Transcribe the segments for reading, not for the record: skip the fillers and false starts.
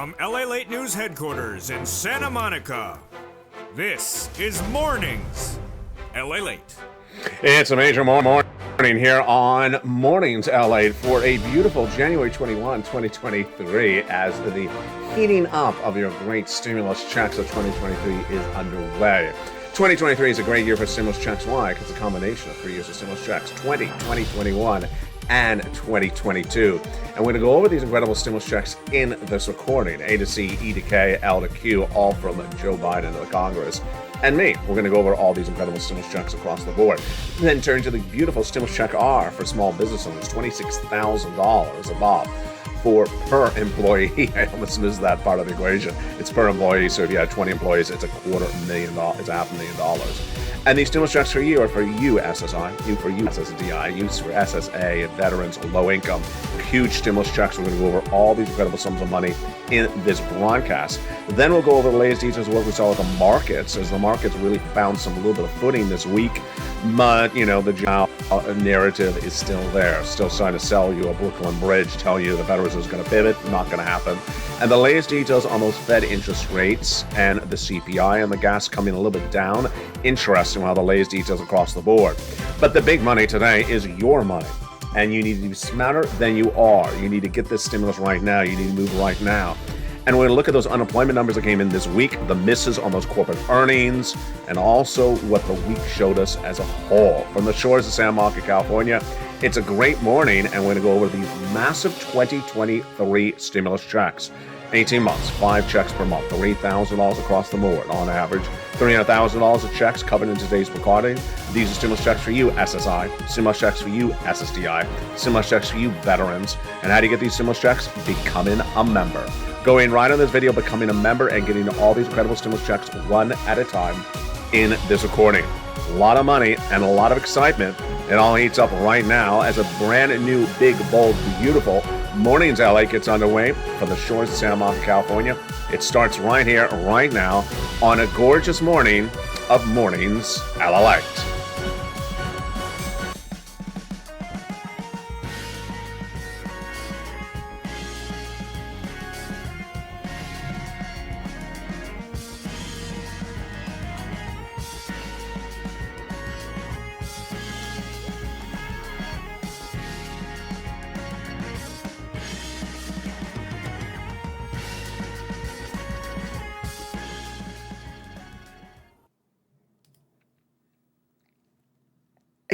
From LALATE News Headquarters in Santa Monica, this is Mornings LALATE. It's a major morning here on Mornings LA for a beautiful January 21, 2023 as the heating up of your great stimulus checks of 2023 is underway. 2023 is a great year for stimulus checks. Why? Because it's a combination of 3 years of stimulus checks, 2021, and 2022. And we're going to go over these incredible stimulus checks in this recording. A to C, E to K, L to Q, all from Joe Biden to the Congress. And me. We're going to go over all these incredible stimulus checks across the board. And then turn to the beautiful stimulus check R for small business owners, $26,000 above for per employee. I almost missed that part of the equation. It's per employee, so if you had 20 employees, it's $250,000. It's $500,000. And these stimulus checks for you are for you, SSI, you for you, SSDI, you for SSA, veterans, low income. Huge stimulus checks. We're going to go over all these incredible sums of money in this broadcast. Then we'll go over the latest details of what we saw with the markets, as the markets really found some little bit of footing this week. But, you know, the narrative is still there. Still trying to sell you a Brooklyn Bridge, tell you the Federal Reserve is going to pivot. Not going to happen. And the latest details on those Fed interest rates and the CPI and the gas coming a little bit down. Interesting how the latest details across the board. But the big money today is your money. And you need to be smarter than you are. You need to get this stimulus right now. You need to move right now. And we're going to look at those unemployment numbers that came in this week, the misses on those corporate earnings, and also what the week showed us as a whole. From the shores of Santa Monica, California, it's a great morning, and we're going to go over these massive 2023 stimulus checks. 18 months, 5 checks per month, $3,000 across the board on average. $300,000 of checks covered in today's recording. These are stimulus checks for you, SSI. Stimulus checks for you, SSDI. Stimulus checks for you, veterans. And how do you get these stimulus checks? Becoming a member. Going right on this video, becoming a member and getting all these incredible stimulus checks one at a time in this recording. A lot of money and a lot of excitement. It all heats up right now as a brand new, big, bold, beautiful Mornings LA gets underway from the shores of Santa Monica, California. It starts right here, right now, on a gorgeous morning of Mornings LALATE.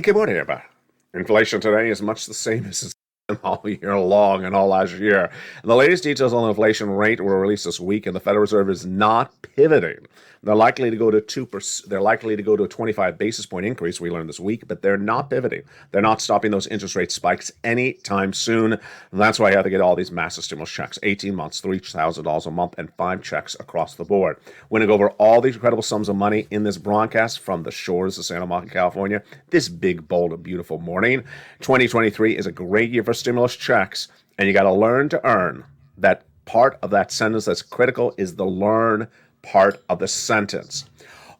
Good morning, everybody. Inflation today is much the same as it's been all year long and all last year. And the latest details on the inflation rate were released this week, and the Federal Reserve is not pivoting. They're likely to go to 2%. They're likely to go to a 25 basis point increase, we learned this week, but they're not pivoting. They're not stopping those interest rate spikes anytime soon. And that's why you have to get all these massive stimulus checks, 18 months, $3,000 a month, and 5 checks across the board. We're going to go over all these incredible sums of money in this broadcast from the shores of Santa Monica, California. This big, bold, and beautiful morning. 2023 is a great year for stimulus checks, and you got to learn to earn. That part of that sentence that's critical is the learn part of the sentence.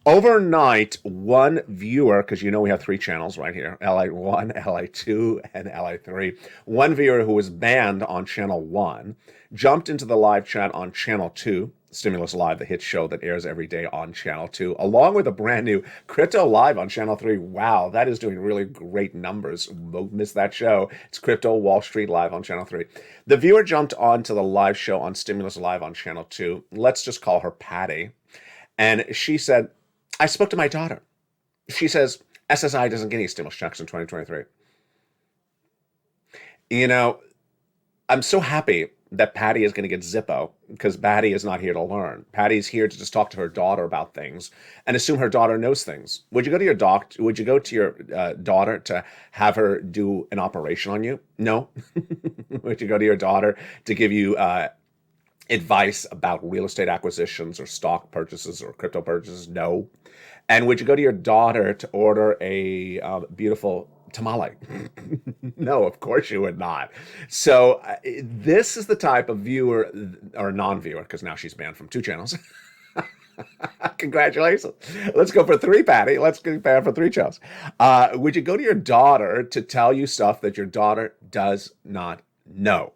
Overnight, one viewer, because you know we have 3 channels right here, LA1, LA2, and LA3. One viewer who was banned on channel 1 jumped into the live chat on channel 2, Stimulus Live, the hit show that airs every day on channel 2, along with a brand new Crypto Live on channel 3. Wow, that is doing really great numbers. Don't miss that show. It's Crypto Wall Street Live on channel 3. The viewer jumped onto the live show on Stimulus Live on channel 2. Let's just call her Patty. And she said, I spoke to my daughter. She says, SSI doesn't get any stimulus checks in 2023. You know, I'm so happy that Patty is going to get Zippo, because Patty is not here to learn. Patty's here to just talk to her daughter about things and assume her daughter knows things. Would you go to your doctor? Would you go to your daughter to have her do an operation on you? No. Would you go to your daughter to give you advice about real estate acquisitions or stock purchases or crypto purchases? No. And would you go to your daughter to order a beautiful tamale? No, of course you would not. So this is the type of viewer or non-viewer, because now she's banned from 2 channels. Congratulations. Let's go for 3, Patty. Let's get banned for 3 channels. Would you go to your daughter to tell you stuff that your daughter does not know?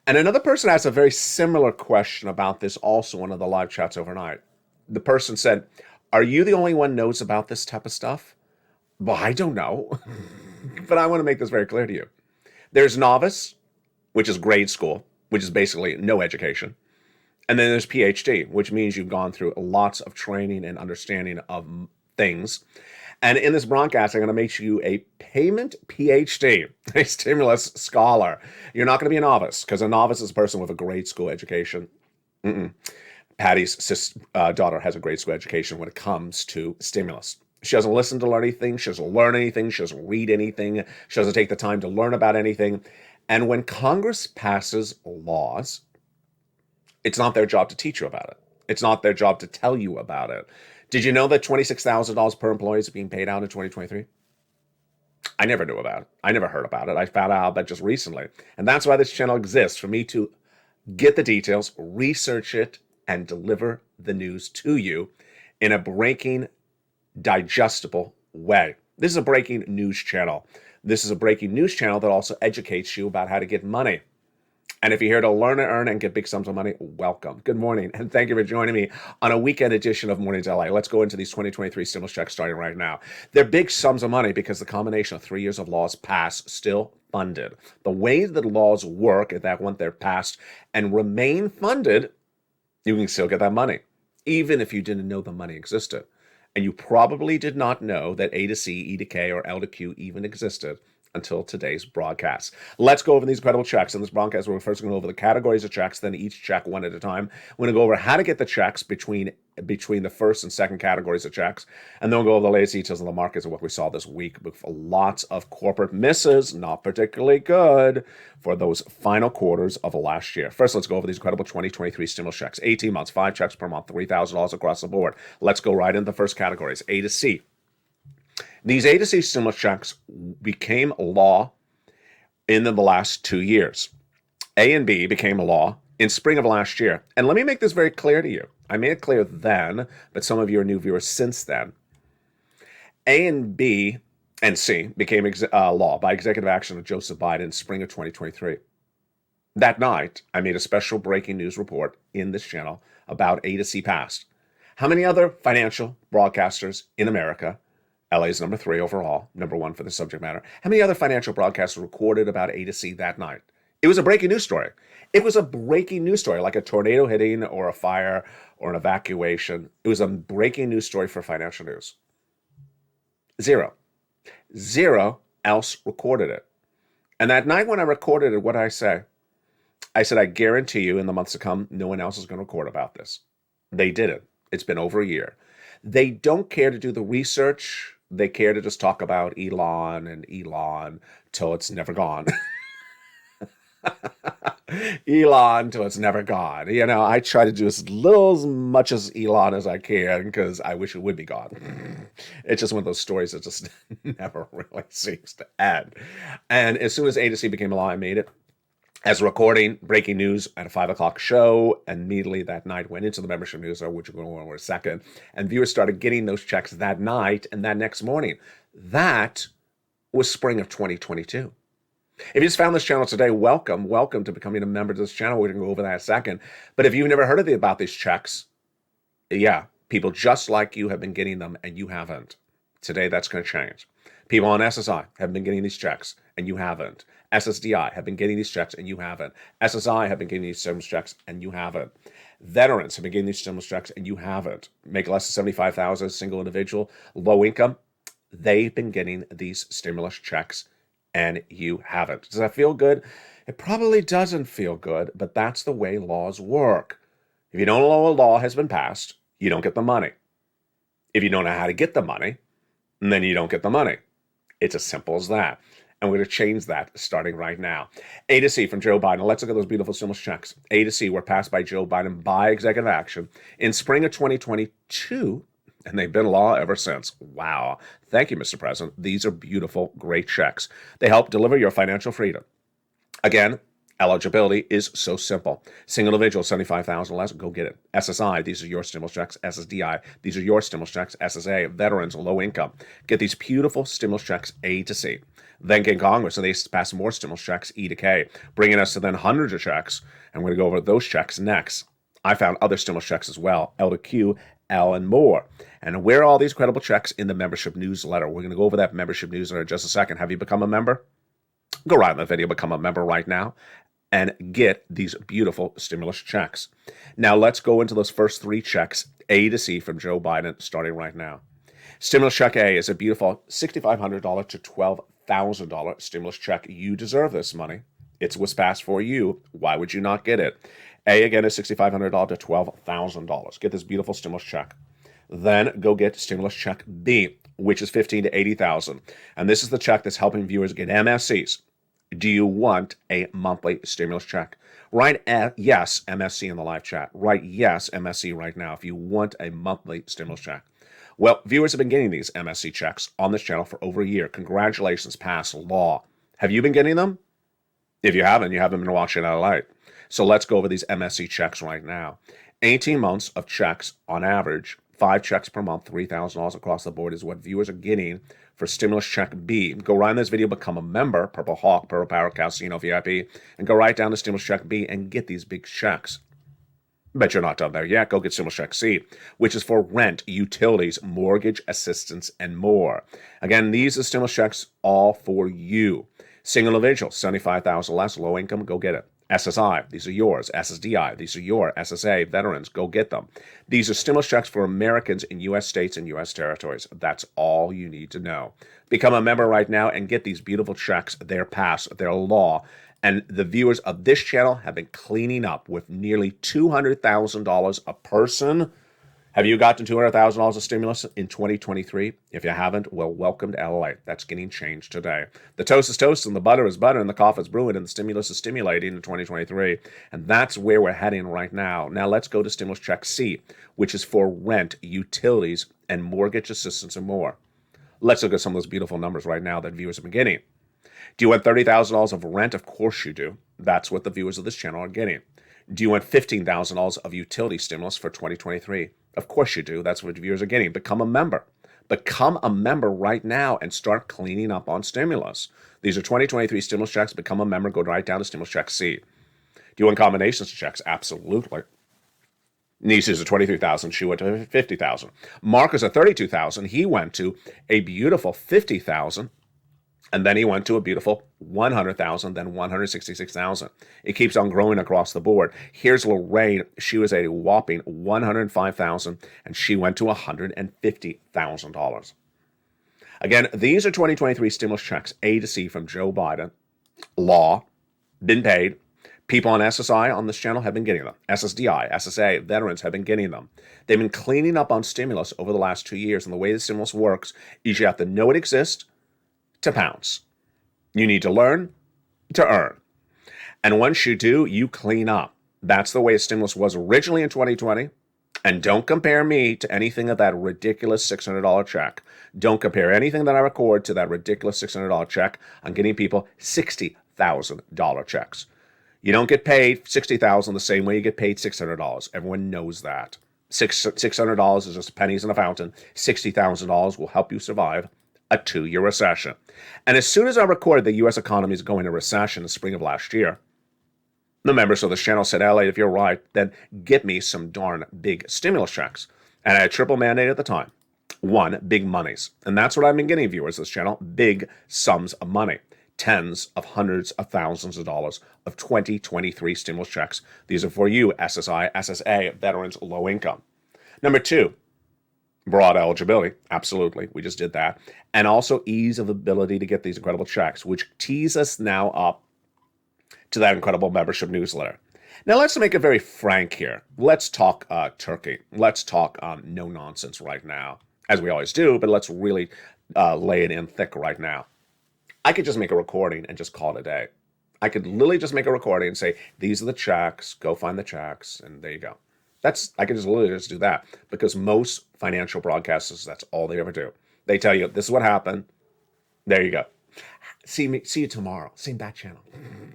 And another person asked a very similar question about this also in one of the live chats overnight. The person said, are you the only one knows about this type of stuff? Well, I don't know, but I want to make this very clear to you. There's novice, which is grade school, which is basically no education. And then there's PhD, which means you've gone through lots of training and understanding of things. And in this broadcast, I'm going to make you a payment PhD, a stimulus scholar. You're not going to be a novice, because a novice is a person with a grade school education. Patty's daughter has a grade school education when it comes to stimulus. She doesn't listen to learn anything. She doesn't learn anything. She doesn't read anything. She doesn't take the time to learn about anything. And when Congress passes laws, it's not their job to teach you about it. It's not their job to tell you about it. Did you know that $26,000 per employee is being paid out in 2023? I never knew about it. I never heard about it. I found out about it just recently. And that's why this channel exists, for me to get the details, research it, and deliver the news to you in a breaking, digestible way. This is a breaking news channel. This is a breaking news channel that also educates you about how to get money. And if you're here to learn and earn and get big sums of money, welcome. Good morning, and thank you for joining me on a weekend edition of Mornings LA. Let's go into these 2023 stimulus checks starting right now. They're big sums of money because the combination of 3 years of laws passed, still funded. The way that laws work is that once they're passed and remain funded, you can still get that money, even if you didn't know the money existed. And you probably did not know that A to C, E to K, or L to Q even existed until today's broadcast. Let's go over these incredible checks. In this broadcast, we're first going to go over the categories of checks, then each check one at a time. We're going to go over how to get the checks between the first and second categories of checks, and then we'll go over the latest details of the markets and what we saw this week with lots of corporate misses, not particularly good for those final quarters of last year. First, let's go over these incredible 2023 stimulus checks. 18 months, 5 checks per month, $3,000 across the board. Let's go right into the first categories, A to C. These A to C stimulus checks became law in the last 2 years. A and B became a law in spring of last year. And let me make this very clear to you. I made it clear then, but some of you are new viewers since then. A and B and C became law by executive action of Joseph Biden in spring of 2023. That night, I made a special breaking news report in this channel about A to C passed. How many other financial broadcasters in America, LA is number 3 overall, number 1 for the subject matter, how many other financial broadcasters recorded about A to C that night? It was a breaking news story. It was a breaking news story, like a tornado hitting or a fire or an evacuation. It was a breaking news story for financial news. Zero else recorded it. And that night when I recorded it, what did I say? I said, I guarantee you in the months to come, no one else is going to record about this. They didn't. It's been over a year. They don't care to do the research. They care to just talk about Elon till it's never gone. Elon till it's never gone. You know, I try to do as much as Elon as I can because I wish it would be gone. It's just one of those stories that just never really seems to end. And as soon as A to C became a law, I made it as a recording, breaking news at a 5 o'clock show. And immediately that night went into the membership newsletter, which we're going to go over in a second. And viewers started getting those checks that night and that next morning. That was spring of 2022. If you just found this channel today, welcome to becoming a member of this channel. We're going to go over that in a second. But if you've never heard about these checks, yeah, people just like you have been getting them and you haven't. Today, that's going to change. People on SSI have been getting these checks and you haven't. SSDI have been getting these checks and you haven't. SSI have been getting these stimulus checks and you haven't. Veterans have been getting these stimulus checks and you haven't. Make less than $75,000, single individual, low income, they've been getting these stimulus checks and you haven't. Does that feel good? It probably doesn't feel good, but that's the way laws work. If you don't know a law has been passed, you don't get the money. If you don't know how to get the money, then you don't get the money. It's as simple as that. And we're going to change that starting right now. A to C from Joe Biden. Let's look at those beautiful stimulus checks. A to C were passed by Joe Biden by executive action in spring of 2022, and they've been law ever since. Wow. Thank you, Mr. President. These are beautiful, great checks. They help deliver your financial freedom. Again, Eligibility is so simple. Single individual, 75,000 less, go get it. SSI, these are your stimulus checks. SSDI, these are your stimulus checks. SSA, veterans, low income. Get these beautiful stimulus checks A to C. Then get Congress, and they pass more stimulus checks E to K, bringing us to then hundreds of checks. And we're going to go over those checks next. I found other stimulus checks as well, L to Q, L, and more. And where are all these credible checks? In the membership newsletter. We're going to go over that membership newsletter in just a second. Have you become a member? Go right in the video, become a member right now, and get these beautiful stimulus checks. Now let's go into those first three checks, A to C from Joe Biden, starting right now. Stimulus check A is a beautiful $6,500 to $12,000 stimulus check. You deserve this money. It was passed for you. Why would you not get it? A, again, is $6,500 to $12,000. Get this beautiful stimulus check. Then go get stimulus check B, which is $15,000 to $80,000. And this is the check that's helping viewers get MSCs. Do you want a monthly stimulus check? Write yes, MSC in the live chat. Write yes, MSC right now if you want a monthly stimulus check. Well, viewers have been getting these MSC checks on this channel for over a year. Congratulations, passed law. Have you been getting them? If you haven't been watching LALATE. So let's go over these MSC checks right now. 18 months of checks on average, 5 checks per month, $3,000 across the board is what viewers are getting for stimulus check B. Go right in this video, become a member, Purple Hawk, Purple Power, Casino VIP, and go right down to stimulus check B and get these big checks. Bet you're not done there yet. Go get stimulus check C, which is for rent, utilities, mortgage assistance, and more. Again, these are stimulus checks all for you. Single individual, 75,000 less, low income, go get it. SSI, these are yours. SSDI, these are your. SSA, veterans, go get them. These are stimulus checks for Americans in U.S. states and U.S. territories. That's all you need to know. Become a member right now and get these beautiful checks. They're passed, they're law. And the viewers of this channel have been cleaning up with nearly $200,000 a person. Have you gotten $200,000 of stimulus in 2023? If you haven't, well, welcome to LALATE. That's getting changed today. The toast is toast, and the butter is butter, and the coffee is brewing, and the stimulus is stimulating in 2023. And that's where we're heading right now. Now let's go to stimulus check C, which is for rent, utilities, and mortgage assistance and more. Let's look at some of those beautiful numbers right now that viewers have been getting. Do you want $30,000 of rent? Of course you do. That's what the viewers of this channel are getting. Do you want $15,000 of utility stimulus for 2023? Of course you do. That's what viewers are getting. Become a member. Become a member right now and start cleaning up on stimulus. These are 2023 stimulus checks. Become a member. Go right down to stimulus check C. Do you want combinations of checks? Absolutely. Nieces are 23,000. She went to 50,000. Marcus at 32,000. He went to a beautiful 50,000. And then he went to a beautiful 100,000, then 166,000. It keeps on growing across the board. Here's Lorraine. She was a whopping 105,000, and she went to $150,000. Again, these are 2023 stimulus checks, A to C from Joe Biden. Law, been paid. People on SSI on this channel have been getting them. SSDI, SSA, veterans have been getting them. They've been cleaning up on stimulus over the last 2 years, and the way the stimulus works is you have to know it exists to pounce. You need to learn to earn. And once you do, you clean up. That's the way stimulus was originally in 2020. And don't compare me to anything of that ridiculous $600 check. Don't compare anything that I record to that ridiculous $600 check. I'm getting people $60,000 checks. You don't get paid $60,000 the same way you get paid $600. Everyone knows that. $600 is just pennies in a fountain. $60,000 will help you survive a 2-year recession. And as soon as I recorded the U.S. economy is going into recession in the spring of last year, the members of this channel said, LA, if you're right, then get me some darn big stimulus checks. And I had triple mandate at the time. 1, big monies. And that's what I've been getting, viewers of this channel, big sums of money. Tens of hundreds of thousands of dollars of 2023 stimulus checks. These are for you, SSI, SSA, veterans, low income. Number 2, broad eligibility, absolutely, we just did that. And also ease of ability to get these incredible checks, which tees us now up to that incredible membership newsletter. Now let's make it very frank here. Let's talk Turkey. Let's talk no nonsense right now, as we always do, but let's really lay it in thick right now. I could just make a recording and just call it a day. I could literally just make a recording and say, these are the checks, go find the checks, and there you go. I can just literally just do that, because most financial broadcasters, that's all they ever do. They tell you, this is what happened. There you go. See you tomorrow. Same bat channel.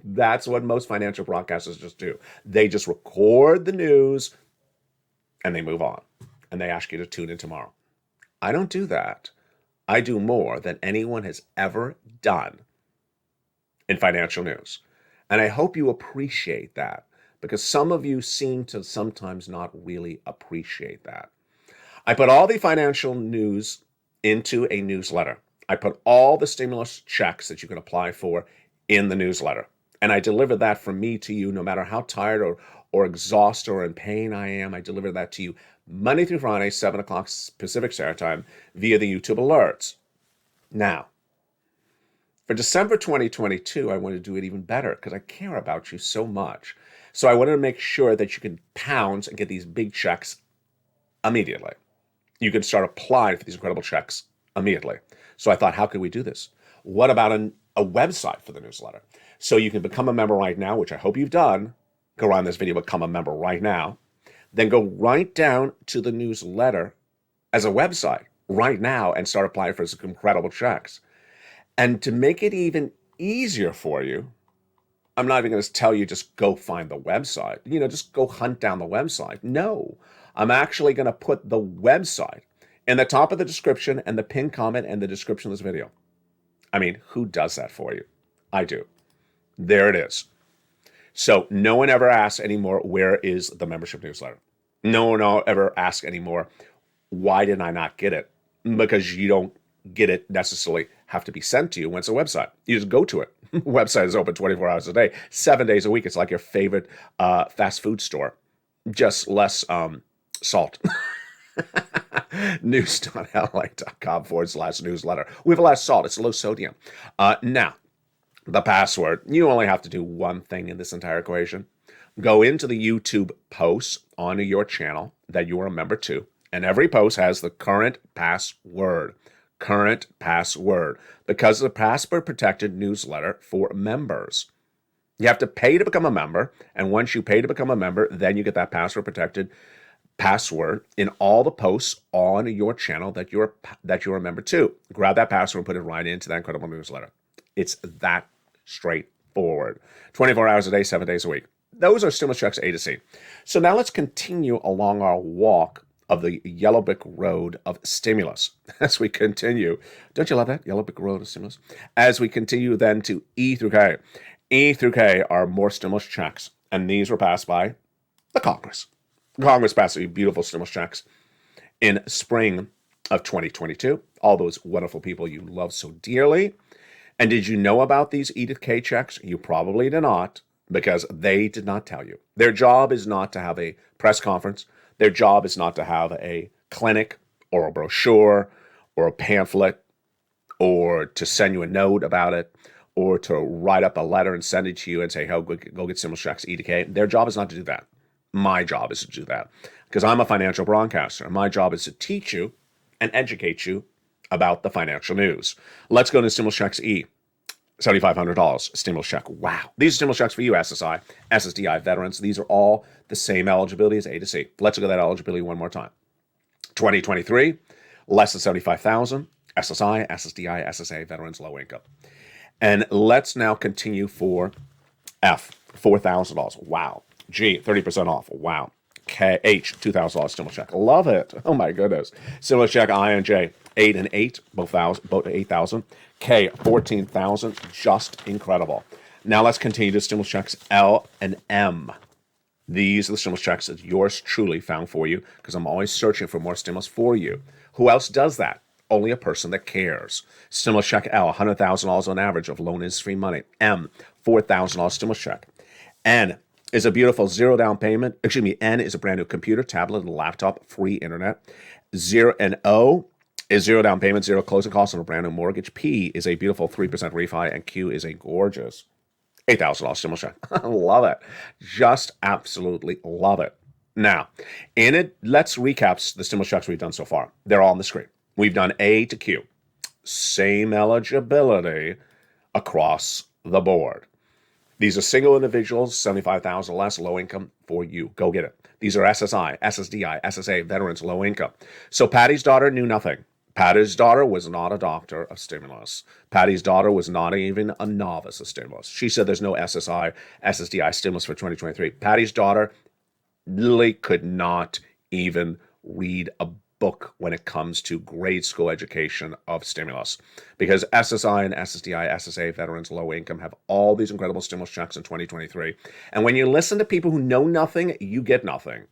That's what most financial broadcasters just do. They just record the news and they move on. And they ask you to tune in tomorrow. I don't do that. I do more than anyone has ever done in financial news. And I hope you appreciate that, because some of you seem to sometimes not really appreciate that. I put all the financial news into a newsletter. I put all the stimulus checks that you can apply for in the newsletter. And I deliver that from me to you, no matter how tired or exhausted or in pain I am. I deliver that to you Monday through Friday, 7 o'clock Pacific Standard Time, via the YouTube alerts. Now, for December 2022, I want to do it even better because I care about you so much. So I wanted to make sure that you can pounce and get these big checks immediately. You can start applying for these incredible checks immediately. So I thought, how could we do this? What about a website for the newsletter? So you can become a member right now, which I hope you've done. Go around this video, become a member right now. Then go right down to the newsletter as a website right now and start applying for some incredible checks. And to make it even easier for you, I'm not even going to tell you just go find the website. Just go hunt down the website. No, I'm actually going to put the website in the top of the description and the pinned comment and the description of this video. I mean, who does that for you? I do. There it is. So no one ever asks anymore, where is the membership newsletter? No one ever asks anymore, why did I not get it? Because you don't get it necessarily have to be sent to you when it's a website. You just go to it. Website is open 24 hours a day, 7 days a week. It's like your favorite fast food store, just less salt. news.la.com/newsletter. We have less salt. It's low sodium. Now, the password, you only have to do one thing in this entire equation. Go into the YouTube posts on your channel that you are a member to, and every post has the current password. Current password, because it's a password protected newsletter for members. You have to pay to become a member, and once you pay to become a member, then you get that password protected password in all the posts on your channel that you're a member to. Grab that password and put it right into that incredible newsletter. It's that straightforward. 24 hours a day, 7 days a week. Those are stimulus checks A to C. So now let's continue along our walk of the yellow brick road of stimulus as we continue. Don't you love that? Yellow brick road of stimulus. As we continue then to E through K. E through K are more stimulus checks, and these were passed by the Congress. Congress passed these beautiful stimulus checks in spring of 2022. All those wonderful people you love so dearly. And did you know about these E to K checks? You probably did not, because they did not tell you. Their job is not to have a press conference. Their job is not to have a clinic or a brochure or a pamphlet or to send you a note about it or to write up a letter and send it to you and say, go get stimulus checks, E to K. Their job is not to do that. My job is to do that because I'm a financial broadcaster. My job is to teach you and educate you about the financial news. Let's go to stimulus checks E. $7,500 stimulus check. Wow. These are stimulus checks for you, SSI, SSDI veterans. These are all the same eligibility as A to C. Let's look at that eligibility one more time. 2023, less than $75,000, SSI, SSDI, SSA, veterans, low income. And let's now continue for F, $4,000. Wow. G, 30% off. Wow. K, H, $2,000 stimulus check. Love it. Oh my goodness. Stimulus check I and J, 8 and 8, both 8,000. K, 14,000. Just incredible. Now let's continue to stimulus checks L and M. These are the stimulus checks that yours truly found for you, because I'm always searching for more stimulus for you. Who else does that? Only a person that cares. Stimulus check L, $100,000 on average of loan is free money. M, $4,000 stimulus check. N is a beautiful zero down payment. N is a brand new computer, tablet, and laptop, free internet. O is zero down payment, zero closing costs on a brand new mortgage. P is a beautiful 3% refi, and Q is a gorgeous $8,000 stimulus check. Love it. Just absolutely love it. Now, in it, let's recap the stimulus checks we've done so far. They're all on the screen. We've done A to Q. Same eligibility across the board. These are single individuals, $75,000 less, low income for you. Go get it. These are SSI, SSDI, SSA, veterans, low income. So Patty's daughter knew nothing. Patty's daughter was not a doctor of stimulus. Patty's daughter was not even a novice of stimulus. She said there's no SSI, SSDI stimulus for 2023. Patty's daughter literally could not even read a book when it comes to grade school education of stimulus, because SSI and SSDI, SSA, veterans, low income, have all these incredible stimulus checks in 2023. And when you listen to people who know nothing, you get nothing.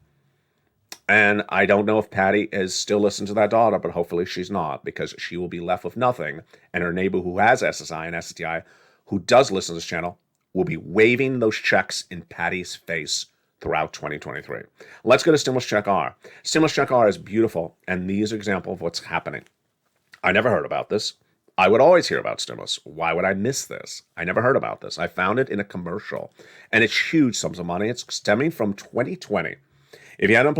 And I don't know if Patty is still listening to that daughter, but hopefully she's not, because she will be left with nothing. And her neighbor who has SSI and SSDI, who does listen to this channel, will be waving those checks in Patty's face throughout 2023. Let's go to Stimulus Check R. Stimulus Check R is beautiful, and these are examples of what's happening. I never heard about this. I would always hear about stimulus. Why would I miss this? I never heard about this. I found it in a commercial, and it's huge sums of money. It's stemming from 2020. If you had an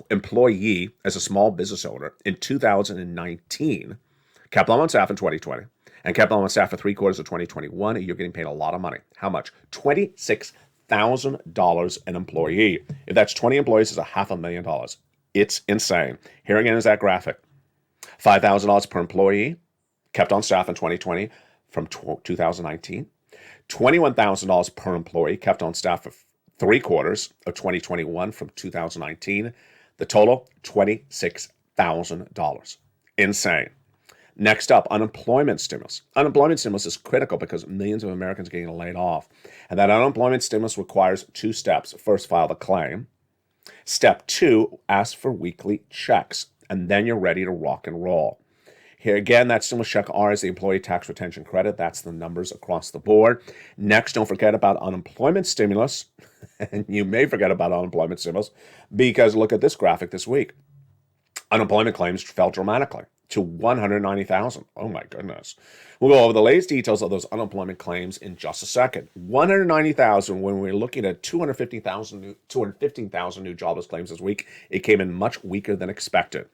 employee as a small business owner in 2019, kept them on staff in 2020, and kept them on staff for 3 quarters of 2021, you're getting paid a lot of money. How much? $26,000 an employee. If that's 20 employees, it's $500,000. It's insane. Here again is that graphic. $5,000 per employee kept on staff in 2020 from 2019. $21,000 per employee kept on staff for 3 quarters of 2021 from 2019. The total, $26,000. Insane. Next up, unemployment stimulus. Unemployment stimulus is critical because millions of Americans are getting laid off. And that unemployment stimulus requires 2 steps. First, file the claim. Step 2, ask for weekly checks. And then you're ready to rock and roll. Here again, that stimulus check R is the employee tax retention credit. That's the numbers across the board. Next, don't forget about unemployment stimulus. And you may forget about unemployment stimulus because look at this graphic this week. Unemployment claims fell dramatically to 190,000. Oh my goodness. We'll go over the latest details of those unemployment claims in just a second. 190,000 when we're looking at 215,000 new jobless claims this week. It came in much weaker than expected.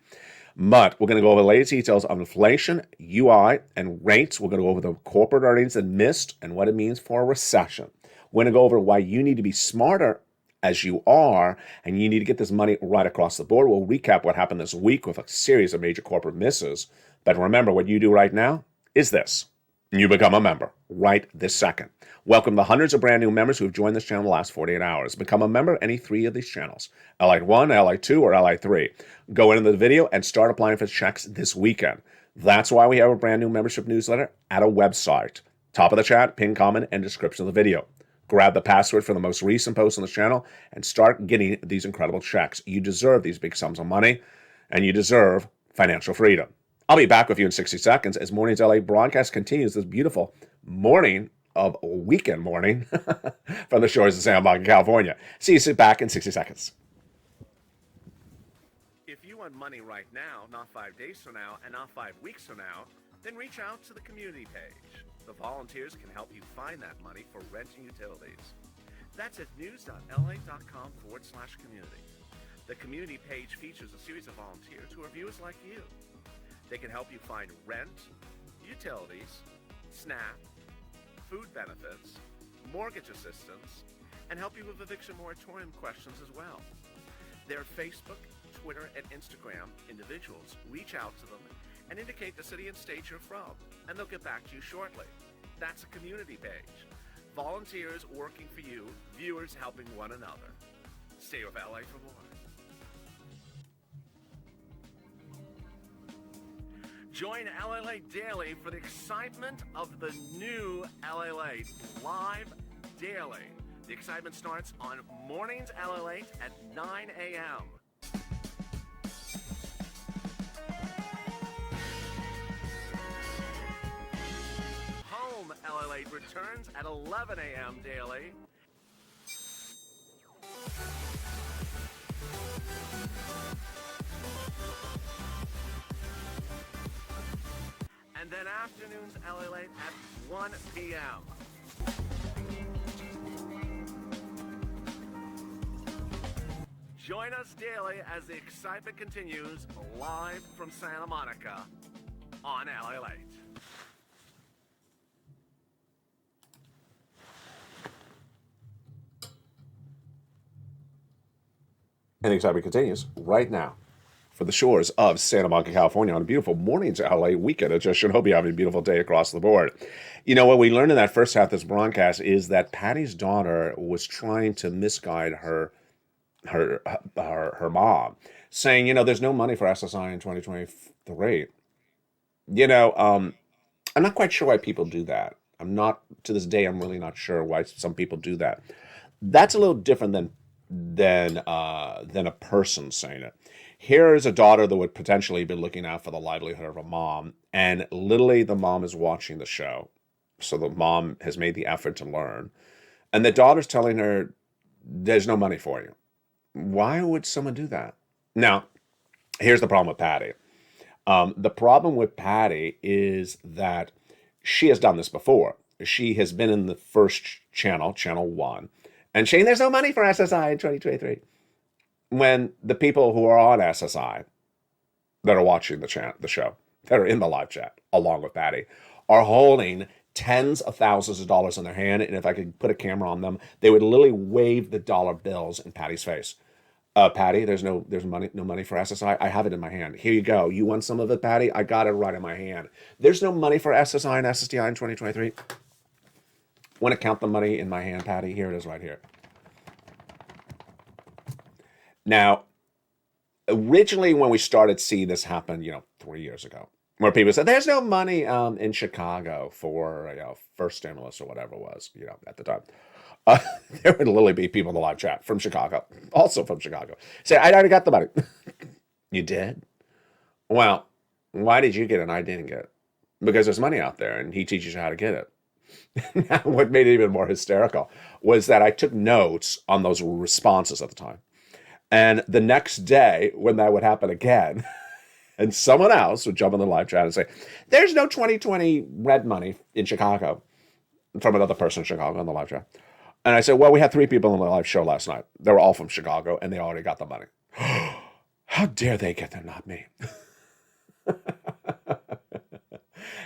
But we're going to go over the latest details on inflation, UI, and rates. We're going to go over the corporate earnings that missed and what it means for a recession. We're going to go over why you need to be smarter as you are, and you need to get this money right across the board. We'll recap what happened this week with a series of major corporate misses. But remember, what you do right now is this. You become a member right this second. Welcome the hundreds of brand new members who have joined this channel in the last 48 hours. Become a member any 3 of these channels, LATE 1, LATE 2, or LATE 3. Go into the video and start applying for checks this weekend. That's why we have a brand new membership newsletter at a website. Top of the chat, pin comment, and description of the video. Grab the password for the most recent post on this channel and start getting these incredible checks. You deserve these big sums of money, and you deserve financial freedom. I'll be back with you in 60 seconds as Mornings LA broadcast continues this beautiful morning of weekend morning from the shores of Santa Monica, California. See you back in 60 seconds. If you want money right now, not 5 days from now, and not 5 weeks from now, then reach out to the community page. The volunteers can help you find that money for rent and utilities. That's at news.la.com/community. The community page features a series of volunteers who are viewers like you. They can help you find rent, utilities, SNAP, food benefits, mortgage assistance, and help you with eviction moratorium questions as well. Their Facebook, Twitter, and Instagram individuals reach out to them and indicate the city and state you're from, and they'll get back to you shortly. That's a community page. Volunteers working for you, viewers helping one another. Stay with LA for more. Join LALATE Daily for the excitement of the new LALATE live daily. The excitement starts on Mornings LALATE at 9 a.m. Home LALATE returns at 11 a.m. daily. And then afternoons LALATE at 1 p.m. Join us daily as the excitement continues live from Santa Monica on LALATE. And the excitement continues right now. for the shores of Santa Monica, California on a beautiful Mornings LA weekend edition. Hope you have a beautiful day across the board. You know, what we learned in that first half of this broadcast is that Patty's daughter was trying to misguide her mom, saying, you know, there's no money for SSI in 2023. You know, I'm not quite sure why people do that. To this day, I'm really not sure why some people do that. That's a little different than a person saying it. Here is a daughter that would potentially be looking out for the livelihood of a mom, and literally the mom is watching the show. So the mom has made the effort to learn, and the daughter's telling her, there's no money for you. Why would someone do that? Now, here's the problem with Patty. The problem with Patty is that she has done this before. She has been in the first channel, channel 1, and saying there's no money for SSI in 2023. When the people who are on SSI that are watching the show, that are in the live chat, along with Patty, are holding tens of thousands of dollars in their hand, and if I could put a camera on them, they would literally wave the dollar bills in Patty's face. Patty, there's no money for SSI. I have it in my hand. Here you go. You want some of it, Patty? I got it right in my hand. There's no money for SSI and SSDI in 2023. Want to count the money in my hand, Patty? Here it is right here. Now, originally when we started seeing this happen, 3 years ago, where people said, there's no money in Chicago for, first stimulus or whatever it was, at the time. There would literally be people in the live chat from Chicago, also from Chicago, say, I already got the money. You did? Well, why did you get it and I didn't get it? Because there's money out there and he teaches you how to get it. Now, what made it even more hysterical was that I took notes on those responses at the time. And the next day, when that would happen again, and someone else would jump in the live chat and say, there's no 2020 red money in Chicago, from another person in Chicago in the live chat. And I said, well, we had 3 people on the live show last night. They were all from Chicago, and they already got the money. How dare they get them, not me?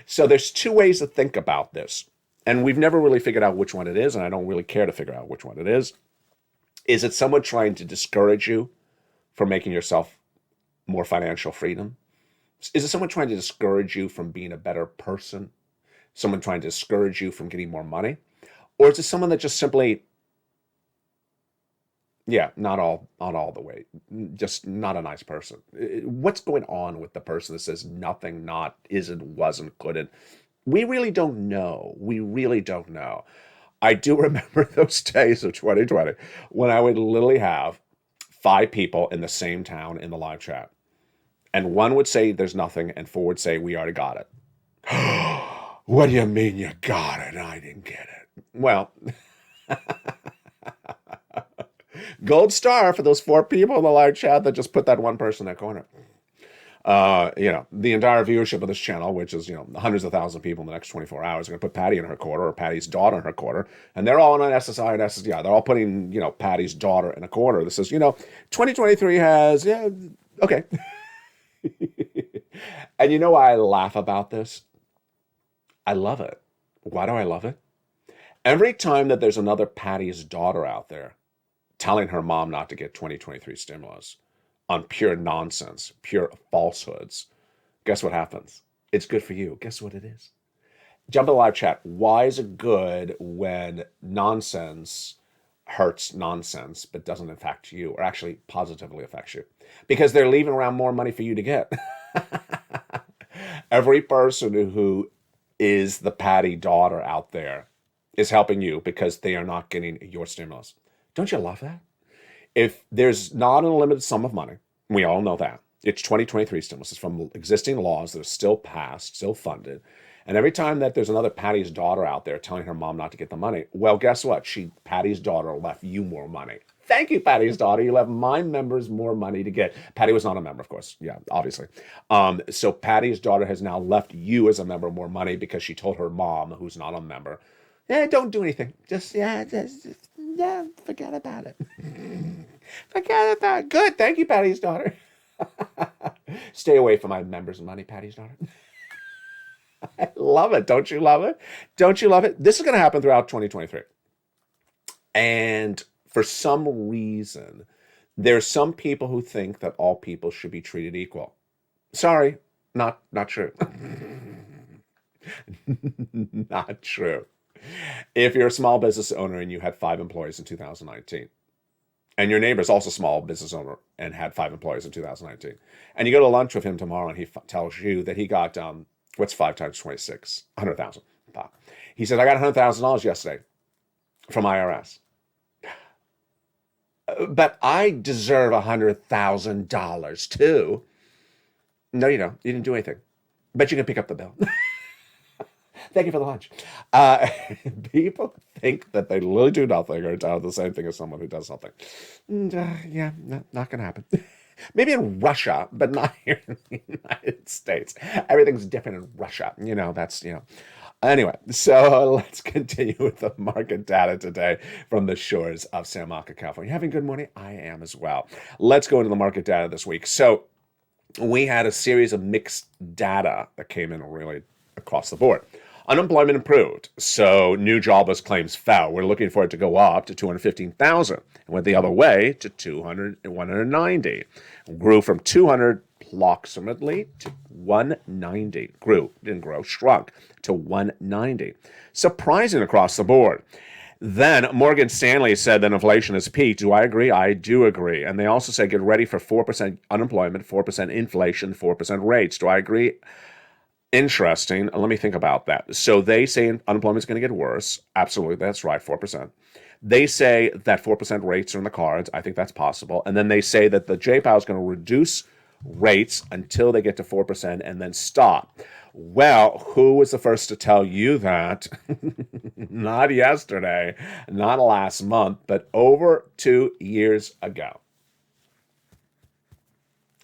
So there's 2 ways to think about this. And we've never really figured out which one it is, and I don't really care to figure out which one it is. Is it someone trying to discourage you from making yourself more financial freedom? Is it someone trying to discourage you from being a better person? Someone trying to discourage you from getting more money? Or is it someone that just simply, not all the way, just not a nice person? What's going on with the person that says nothing, not, isn't, wasn't, couldn't? We really don't know. We really don't know. I do remember those days of 2020 when I would literally have 5 people in the same town in the live chat. And 1 would say there's nothing, and 4 would say we already got it. What do you mean you got it? I didn't get it. Well, gold star for those 4 people in the live chat that just put that 1 person in that corner. The entire viewership of this channel, which is, hundreds of thousands of people in the next 24 hours, are going to put Patty in her corner or Patty's daughter in her corner. And they're all on SSI and SSDI. They're all putting, Patty's daughter in a corner that says, 2023 has, okay. And why I laugh about this? I love it. Why do I love it? Every time that there's another Patty's daughter out there telling her mom not to get 2023 stimulus on pure nonsense, pure falsehoods, guess what happens? It's good for you. Guess what it is? Jump in the live chat. Why is it good when nonsense hurts nonsense but doesn't affect you, or actually positively affects you? Because they're leaving around more money for you to get. Every person who is the Patty daughter out there is helping you because they are not getting your stimulus. Don't you love that? If there's not an unlimited sum of money, we all know that. It's 2023 stimulus. It's from existing laws that are still passed, still funded. And every time that there's another Patty's daughter out there telling her mom not to get the money, well, guess what? Patty's daughter left you more money. Thank you, Patty's daughter. You left my members more money to get. Patty was not a member, of course. Yeah, obviously. So Patty's daughter has now left you as a member more money because she told her mom, who's not a member, don't do anything. Just forget about it. Forget about it. Good. Thank you, Patty's daughter. Stay away from my members' money, Patty's daughter. I love it. Don't you love it? Don't you love it? This is going to happen throughout 2023. And for some reason, There's some people who think that all people should be treated equal. Sorry, not true. Not true. If you're a small business owner and you had 5 employees in 2019, and your neighbor's also a small business owner and had 5 employees in 2019, and you go to lunch with him tomorrow and he tells you that he got, what's 5 times 26? 100,000. He said, I got $100,000 yesterday from IRS. But I deserve $100,000 too. No, you don't. You didn't do anything. But you can pick up the bill. Thank you for the lunch. People think that they literally do nothing or do the same thing as someone who does something. And, yeah, not going to happen. Maybe in Russia, but not here in the United States. Everything's different in Russia. Anyway, so let's continue with the market data today from the shores of Santa Monica, California. You having a good morning? I am as well. Let's go into the market data this week. So we had a series of mixed data that came in really across the board. Unemployment improved, so new jobless claims fell. We're looking for it to go up to 215,000. It went the other way to 190. Grew from 200 approximately to 190. Didn't grow, shrunk to 190. Surprising across the board. Then Morgan Stanley said that inflation has peaked. Do I agree? I do agree. And they also said get ready for 4% unemployment, 4% inflation, 4% rates. Do I agree? Interesting. Let me think about that. So they say unemployment is going to get worse. Absolutely. That's right. 4%. They say that 4% rates are in the cards. I think that's possible. And then they say that the J-POW is going to reduce rates until they get to 4% and then stop. Well, who was the first to tell you that? Not yesterday, not last month, but over 2 years ago.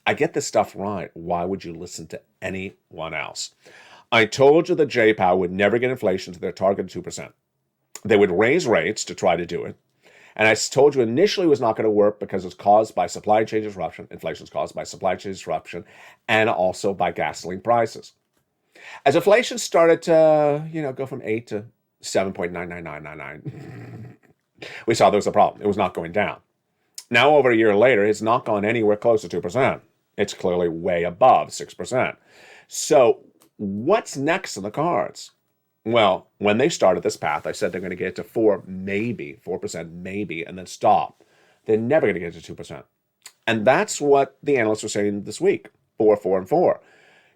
I get this stuff right. Why would you listen to anyone else? I told you the J-POW would never get inflation to their target of 2%. They would raise rates to try to do it. And I told you initially it was not going to work because it's caused by supply chain disruption. Inflation is caused by supply chain disruption and also by gasoline prices. As inflation started to, go from 8 to 7.99999, we saw there was a problem. It was not going down. Now, over a year later, it's not gone anywhere close to 2%. It's clearly way above 6%. So what's next in the cards? Well, when they started this path, I said they're going to get to 4% maybe, and then stop. They're never going to get to 2%. And that's what the analysts were saying this week, 4, 4, and 4.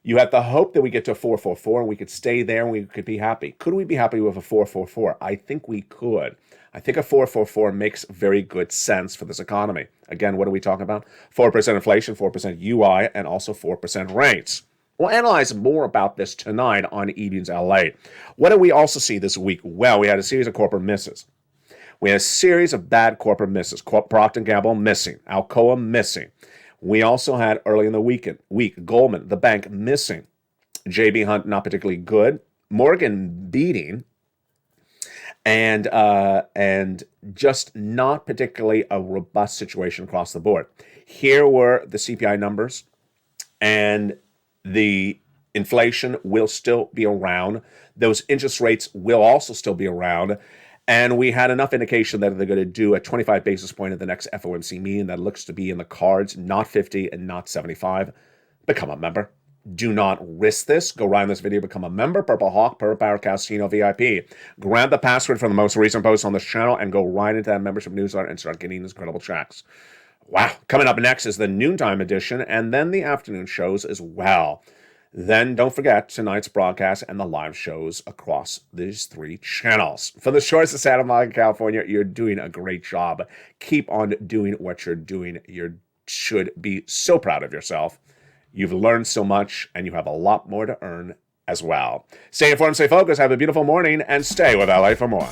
You have the hope that we get to 4, 4, 4, and we could stay there and we could be happy. Could we be happy with a 4, 4, 4? I think we could. I think a 4, 4, 4 makes very good sense for this economy. Again, what are we talking about? 4% inflation, 4% UI, and also 4% rates. We'll analyze more about this tonight on Evenings LA. What did we also see this week? Well, we had a series of corporate misses. We had a series of bad corporate misses. Procter & Gamble missing. Alcoa missing. We also had early in the week, Goldman, the bank, missing. JB Hunt, not particularly good. Morgan beating. And just not particularly a robust situation across the board. Here were the CPI numbers, and the inflation will still be around. Those interest rates will also still be around. And we had enough indication that they're going to do a 25 basis point at the next FOMC meeting that looks to be in the cards, not 50 and not 75. Become a member. Do not risk this. Go right in this video, become a member. Purple Hawk, Purple Power Casino VIP. Grab the password from the most recent post on this channel and go right into that membership newsletter and start getting these incredible checks. Wow. Coming up next is the noontime edition and then the afternoon shows as well. Then don't forget tonight's broadcast and the live shows across these 3 channels. For the shores of Santa Monica, California, you're doing a great job. Keep on doing what you're doing. You should be so proud of yourself. You've learned so much, and you have a lot more to earn as well. Stay informed, stay focused, have a beautiful morning, and stay with LA for more.